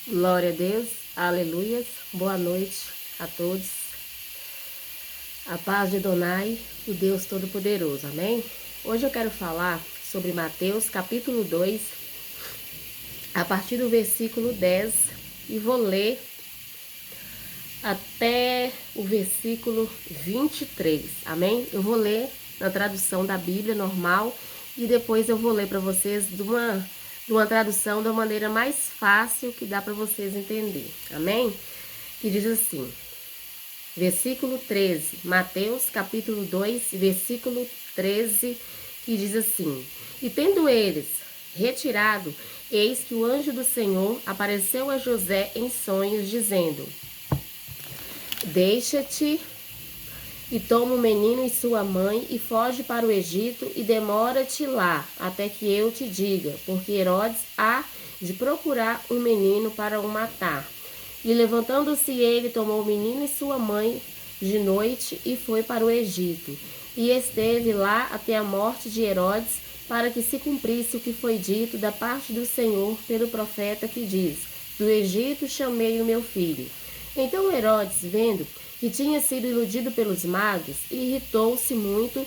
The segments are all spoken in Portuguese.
Glória a Deus, aleluias, boa noite a todos. A paz de Adonai, o Deus Todo-Poderoso, amém? Hoje eu quero falar sobre Mateus capítulo 2, a partir do versículo 10, e vou ler até o versículo 23, amém? Eu vou ler na tradução da Bíblia normal e depois eu vou ler para vocês de uma tradução da maneira mais fácil que dá para vocês entenderem, amém? Que diz assim, versículo 13, Mateus capítulo 2, versículo 13, que diz assim: E tendo eles retirado, eis que o anjo do Senhor apareceu a José em sonhos, dizendo: Deixa-te e toma o menino e sua mãe e foge para o Egito e demora-te lá até que eu te diga, porque Herodes há de procurar um menino para o matar. E levantando-se ele, tomou o menino e sua mãe de noite e foi para o Egito. E esteve lá até a morte de Herodes, para que se cumprisse o que foi dito da parte do Senhor pelo profeta que diz: Do Egito chamei o meu filho. Então Herodes, vendo que tinha sido iludido pelos magos, irritou-se muito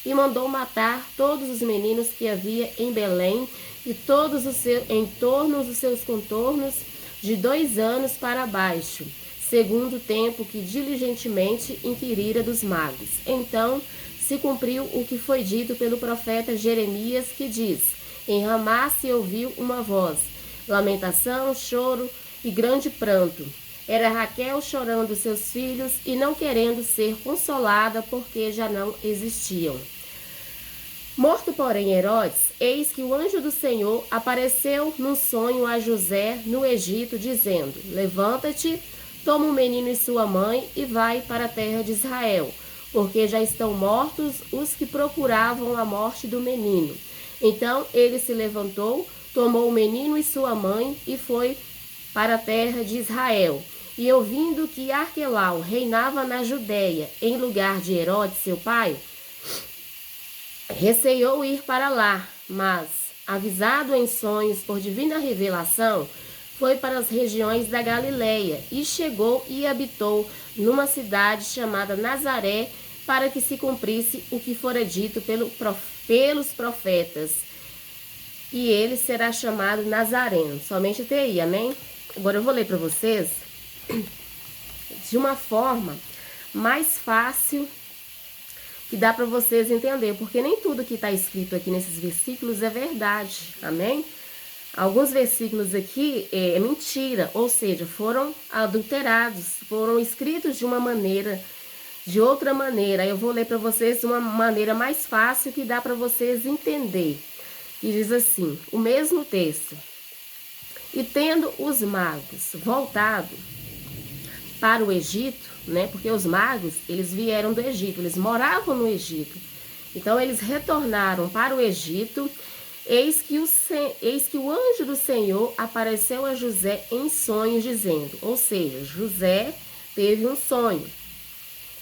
e mandou matar todos os meninos que havia em Belém e todos os seus, em torno dos seus contornos, de 2 anos para baixo, segundo o tempo que diligentemente inquirira dos magos. Então se cumpriu o que foi dito pelo profeta Jeremias, que diz: Em Ramá se ouviu uma voz, lamentação, choro e grande pranto. Era Raquel chorando seus filhos e não querendo ser consolada, porque já não existiam. Morto, porém, Herodes, eis que o anjo do Senhor apareceu num sonho a José no Egito, dizendo: Levanta-te, toma o menino e sua mãe e vai para a terra de Israel, porque já estão mortos os que procuravam a morte do menino. Então ele se levantou, tomou o menino e sua mãe e foi para a terra de Israel. E ouvindo que Arquelau reinava na Judéia, em lugar de Herodes, seu pai, receou ir para lá, mas, avisado em sonhos por divina revelação, foi para as regiões da Galileia e chegou e habitou numa cidade chamada Nazaré, para que se cumprisse o que fora dito pelos profetas. E ele será chamado Nazareno. Somente até aí, amém? Agora eu vou ler para vocês de uma forma mais fácil que dá para vocês entender, porque nem tudo que está escrito aqui nesses versículos é verdade, amém? Alguns versículos aqui é mentira, ou seja, foram adulterados, foram escritos de uma maneira, de outra maneira. Eu vou ler para vocês de uma maneira mais fácil que dá para vocês entender. E diz assim, o mesmo texto: E tendo os magos voltado para o Egito, né? Porque os magos, eles vieram do Egito, eles moravam no Egito. Então eles retornaram para o Egito. Eis que o anjo do Senhor apareceu a José em sonhos, dizendo, ou seja, José teve um sonho.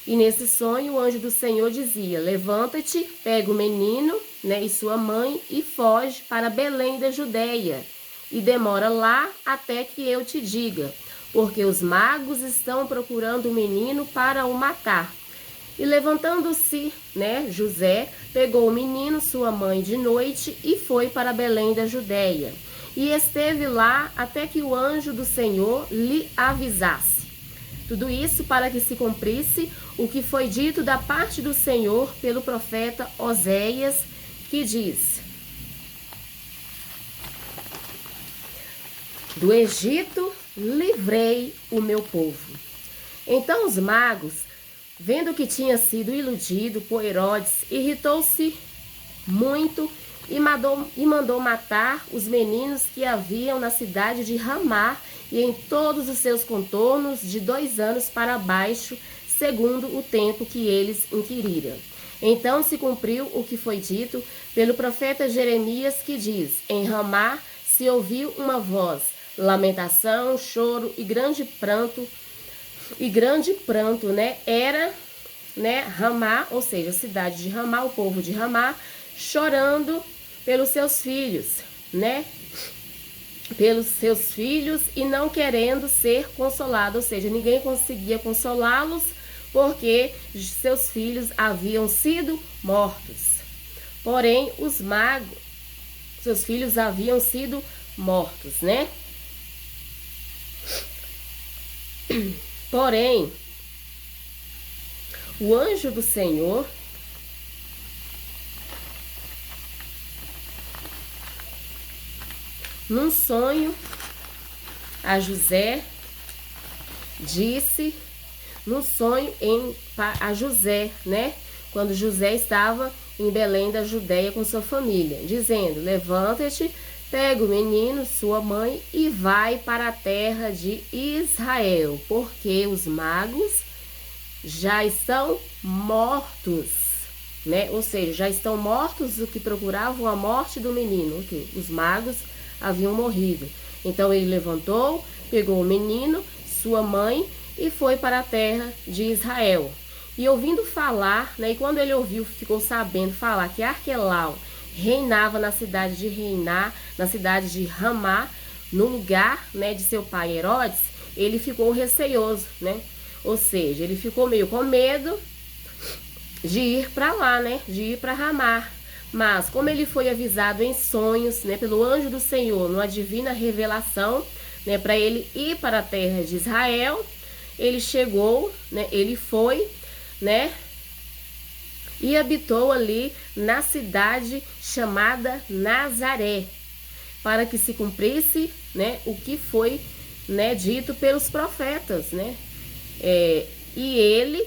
E nesse sonho o anjo do Senhor dizia: Levanta-te, pega o menino, né, e sua mãe e foge para Belém da Judéia e demora lá até que eu te diga, porque os magos estão procurando o menino para o matar. E levantando-se, né, José pegou o menino, sua mãe, de noite e foi para Belém da Judéia. E esteve lá até que o anjo do Senhor lhe avisasse. Tudo isso para que se cumprisse o que foi dito da parte do Senhor pelo profeta Oséias, que diz: Do Egito livrei o meu povo. Então os magos, vendo que tinha sido iludido por Herodes, irritou-se muito e mandou matar os meninos que haviam na cidade de Ramá e em todos os seus contornos, de 2 anos para baixo, segundo o tempo que eles inquiriram. Então se cumpriu o que foi dito pelo profeta Jeremias, que diz: Em Ramá se ouviu uma voz, lamentação, choro e grande pranto, né? Era, né, Ramá, ou seja, a cidade de Ramá, o povo de Ramá, chorando pelos seus filhos, né? pelos seus filhos e não querendo ser consolado, ou seja, ninguém conseguia consolá-los porque seus filhos haviam sido mortos. Porém, os magos, seus filhos haviam sido mortos, né? Porém, o anjo do Senhor num sonho a José disse, no sonho a José, né? Quando José estava em Belém da Judéia com sua família, dizendo: levanta-te, pega o menino, sua mãe, e vai para a terra de Israel, porque os magos já estão mortos, né? Ou seja, já estão mortos os que procuravam a morte do menino, que os magos haviam morrido. Então ele levantou, pegou o menino, sua mãe, e foi para a terra de Israel. E ouvindo falar, né, e quando ele ouviu, ficou sabendo falar que Arquelau reinava na cidade de Ramá, no lugar, né, de seu pai Herodes, ele ficou receoso, né? Ou seja, ele ficou meio com medo de ir para lá, né, de ir para Ramá. Mas como ele foi avisado em sonhos, né, pelo anjo do Senhor, numa divina revelação, né, para ele ir para a terra de Israel, ele chegou, né, ele foi, né, e habitou ali na cidade chamada Nazaré, para que se cumprisse, né, o que foi, né, dito pelos profetas, né, e ele